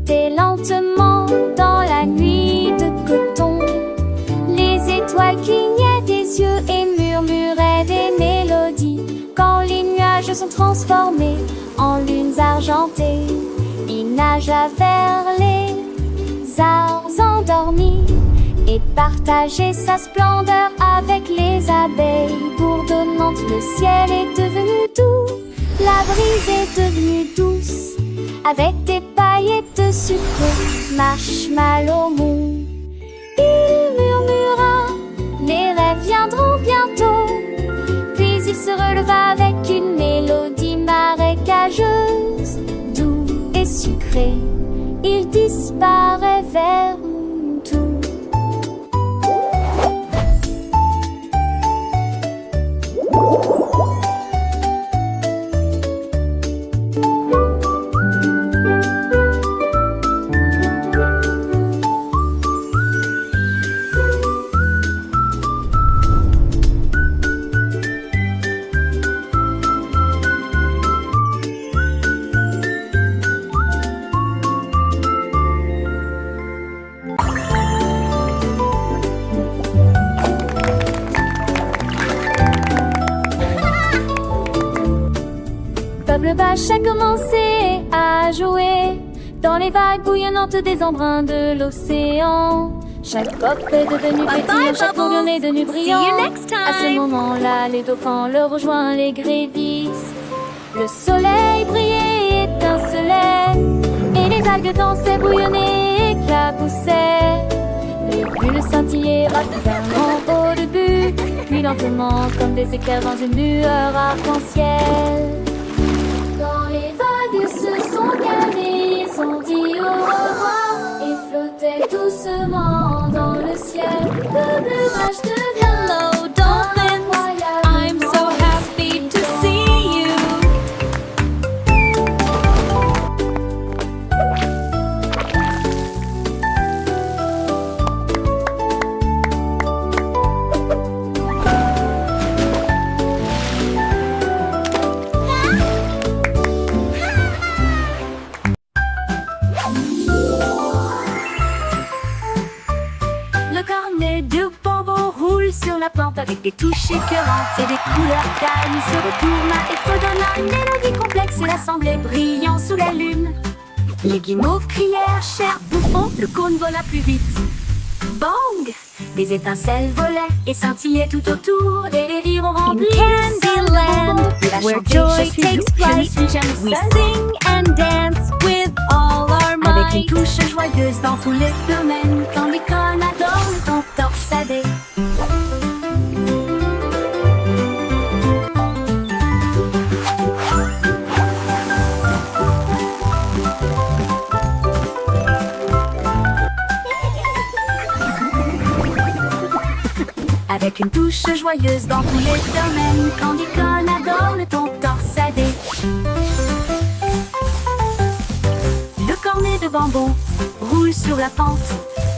s'étaient lentement dans la nuit de coton. Les étoiles clignaient des yeux et murmuraient des mélodies. Quand les nuages sont transformés en lunes argentées, il nagea vers les arbres endormis et partageait sa splendeur avec les abeilles bourdonnantes. Le ciel est devenu doux, la brise est devenue douce, avec des paillettes sucrées, marshmallow mou. Il murmura, les rêves viendront bientôt. Puis il se releva avec une mélodie marécageuse, doux et sucré. Il disparaît vers tout. Le bâche a commencé à jouer dans les vagues bouillonnantes des embruns de l'océan. Chaque pop est devenu pétillant, chaque tourbillon est devenu brillant. À ce moment-là, les dauphins le rejoignent, les grévisses. Le soleil brillait, étincelait, et les algues dansaient, bouillonnaient, éclaboussaient. Les bulles scintillaient rapidement au début, puis lentement comme des éclairs dans une lueur arc-en-ciel. Quand les vagues se sont calmées, ils ont dit au revoir et flottaient doucement dans le ciel. Le plumage devient Hello, dolphins. I'm so happy to see you. Le cornet de bonbons roule sur la plante avec des touches écœurantes et des couleurs calmes. Il se retourna et fredonna une mélodie complexe et l'assemblée brillant sous la lune. Les guimauves crièrent, cher bouffon, le cône vola plus vite. Bang! Des étincelles volaient et scincillaient tout autour et les rires ont rempli le sol de bonbons. Il a where chanté, joy je suis takes doux, je flight, ne suis jamais we seul. sing and dance with all our Avec une might. touche joyeuse dans tous les domaines, quand l'icône adore ton torsadé. Avec une touche joyeuse dans tous les domaines, quand l'icône adore le ton torsadé. Le cornet de bambou roule sur la pente,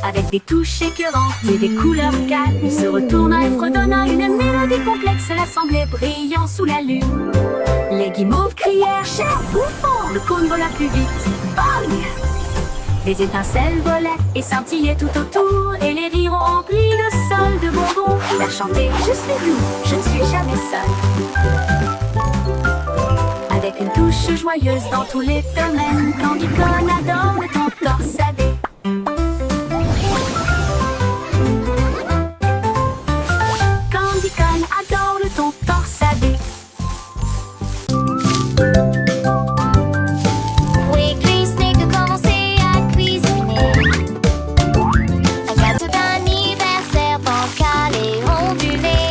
avec des touches écœurantes et des couleurs calmes. Il se retourna et fredonna une mélodie complexe, l'assemblée brillant sous la lune. Les guimauves crièrent, cher bouffon, le cône vola plus vite. Bang! Les étincelles volaient et scintillaient tout autour, et les rires ont rempli le sol de bonbons. Il a chanté, je suis doux, je ne suis jamais seul. Avec une touche joyeuse dans tous les domaines, quand l'icône adore le ton torsadé. Quand l'icône adore le ton torsadé. Wiggly Snake a commencé à cuisiner un gâteau d'anniversaire bancal et ondulé.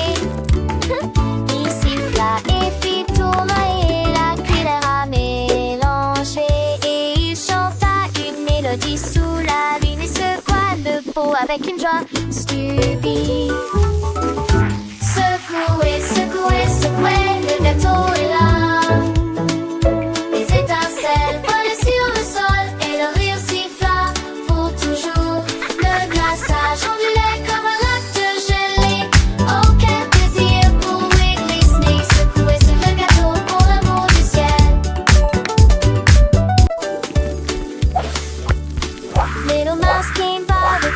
Il siffla et fit tournoyer la cuillère à mélanger, et il chanta une mélodie sous la lune et secoua le pot avec une joie stupide. Secouez, secouez, secouez, le gâteau est là. Les étincelles volaient sur le sol et le rire siffla pour toujours. Le glaçage ondulait comme un lac de gelée. Oh, quel plaisir pour Wiggly Snake. Secouer sur le gâteau pour l'amour du ciel.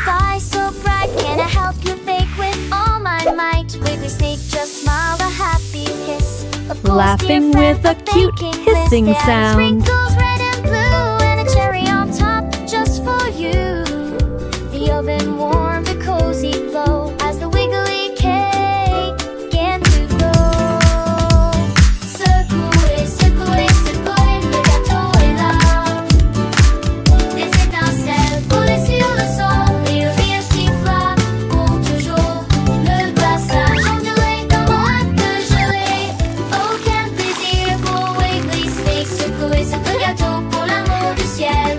eyes so bright. Can I help you bake with all my might? Wiggly Snake just smiled a happy kiss. Of course, Laughing dear with friend, a the cute baking hissing list adds sound. sprinkles red and blue and a cherry on top just for you. The oven warmed a cozy glow as the wiggly cake began to grow. Secouez, secouez, secouez, le gâteau est là. Des étincelles volées sur le sol et le rire siffla pour toujours. Le glaçage ondulé comme un lac de gelée. Oh, quel plaisir pour Wiggly Snake. Secouer ce gâteau pour l'amour du ciel.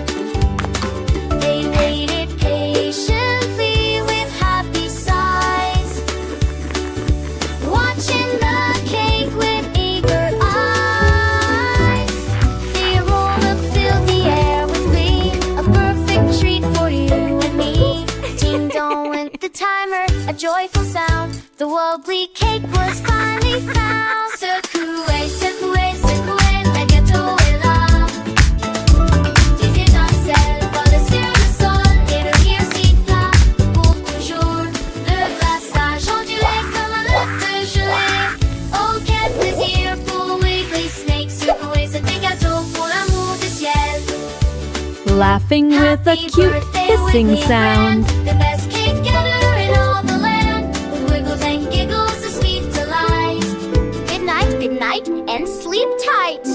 They waited patiently with happy sighs, watching the cake with eager eyes. The aroma filled the air with glee, a perfect treat for you and me. Ding dong went the timer, a joyful sound. The wobbly cake was finally found. Secouez, secouez, secouez, le gâteau est là. Des étincelles volent sur le sol et le rire siffla pour toujours. Le glaçage ondulé comme un lac de gelée. Oh, quel plaisir pour Wiggly Snake. Secouer ce gâteau pour l'amour du ciel. Laughing with a Happy cute birthday, hissing Wiggly sound. friend. The best cake getter in all the land. With wiggles and giggles, a sweet delight. Good night, and sleep tight.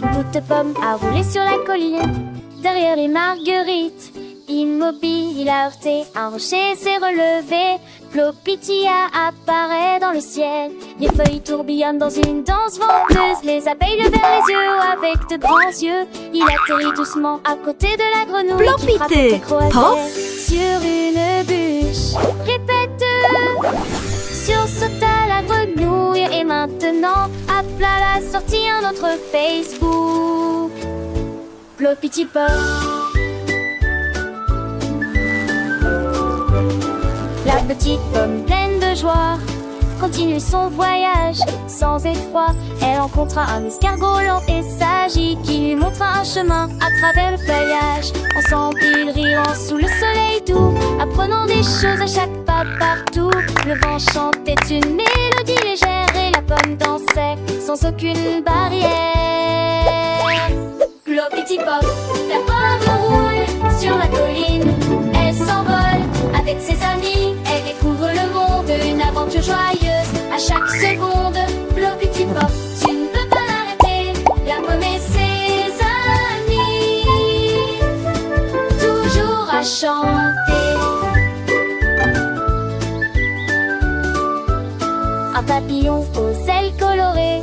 Une goutte de pomme a roulé sur la colline. Derrière les marguerites, immobile, il a heurté un rocher, s'est relevé. Plopitia apparaît dans le ciel. Les feuilles tourbillonnent dans une danse venteuse. Les abeilles levèrent les yeux avec de grands yeux. Il atterrit doucement à côté de la grenouille qui frappe Plopité, des croisées pop. sur une bûche. Répète, sursauta la grenouille et maintenant à plat la sortie un autre Facebook. Plopiti pop. La petite pomme pleine de joie continue son voyage sans effroi. Elle rencontra un escargot lent et sage qui lui montra un chemin à travers le feuillage. Ensemble ils riront sous le soleil doux, apprenant des choses à chaque pas partout. Le vent chantait une mélodie légère et la pomme dansait sans aucune barrière. Plopiti pop, la pomme roule sur la colline. Elle s'envole avec ses amis, elle découvre le monde, une aventure joyeuse à chaque seconde. Plopiti pop, tu ne peux pas l'arrêter, la pomme et ses amis, toujours à chanter. Un papillon aux ailes colorées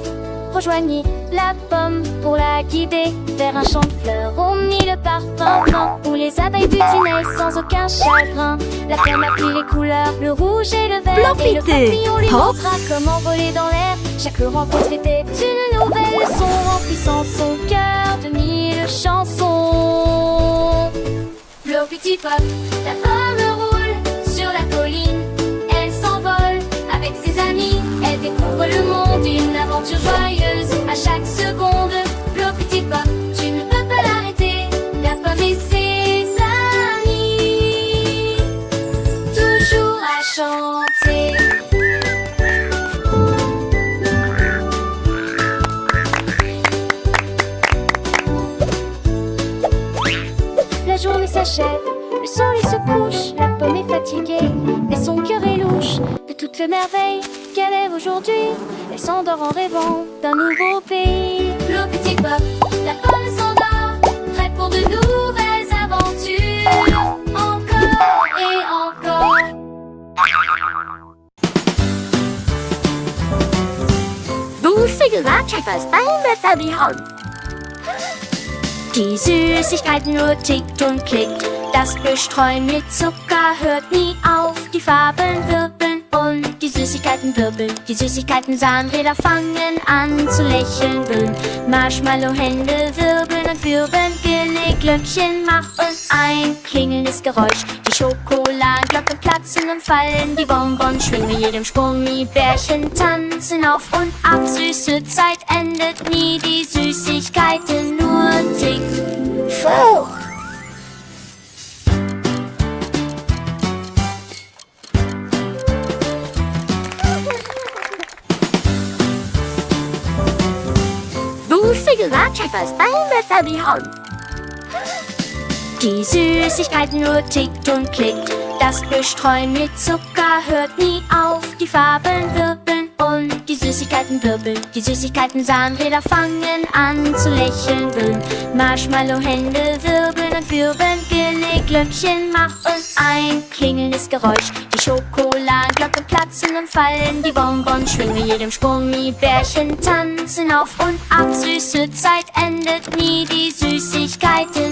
rejoignit la pomme pour la guider vers un champ de fleurs au mille parfums blancs où les abeilles butinaient sans aucun chagrin. La pomme apprit les couleurs, le rouge et le vert, et le Plopité, papillon lui hop. montra comment voler dans l'air. Chaque rencontre était une nouvelle leçon, remplissant son cœur de mille chansons. Plopiti pop, la pomme roule sur la colline. Elle s'envole avec ses amis, elle découvre le monde, une aventure joyeuse à chaque seconde. Plopiti pop, tu ne peux pas l'arrêter, la pomme et ses amis, toujours à chanter. La journée s'achève, le soleil se couche, la pomme est fatiguée, et son cœur est louche de toutes les merveilles qu'elle est aujourd'hui. Elle s'endort en rêvant d'un nouveau pays. Plopiti pop, la pomme s'endort, prête pour de nouvelles aventures. Encore et encore. Du Süßigkeiten mit Hand. Die Süßigkeiten nur tickt und klickt. Das Bestreuen mit Zucker hört nie auf. Die Farben wirbeln und die Süßigkeiten wirbeln. Die Süßigkeiten Zahnräder fangen an zu lächeln. Böen. Marshmallow-Hände wirbeln und wirbeln. Glöckchen machen ein klingelndes Geräusch. Die Schokoladenglocken platzen und fallen. Die Bonbons schwingen mit jedem Gummibärchen tanzen auf und ab. Süße Zeit endet nie. Die Süßigkeiten wie gesagt, Schippers, dein bester Bihon. Die Süßigkeitenuhr tickt und klickt. Das Bestreuen mit Zucker hört nie auf. Die Farben wirbeln und die Süßigkeiten wirbeln. Die Süßigkeiten-Zahnräder fangen an zu lächeln. Marshmallow-Hände wirbeln und wirbeln. Glöckchen machen ein klingelndes Geräusch. Die Schokoladenglocken platzen und fallen. Die Bonbons schwingen mit jedem Sprung. Die Bärchen tanzen auf und ab. Süße Zeit endet nie. Die Süßigkeiten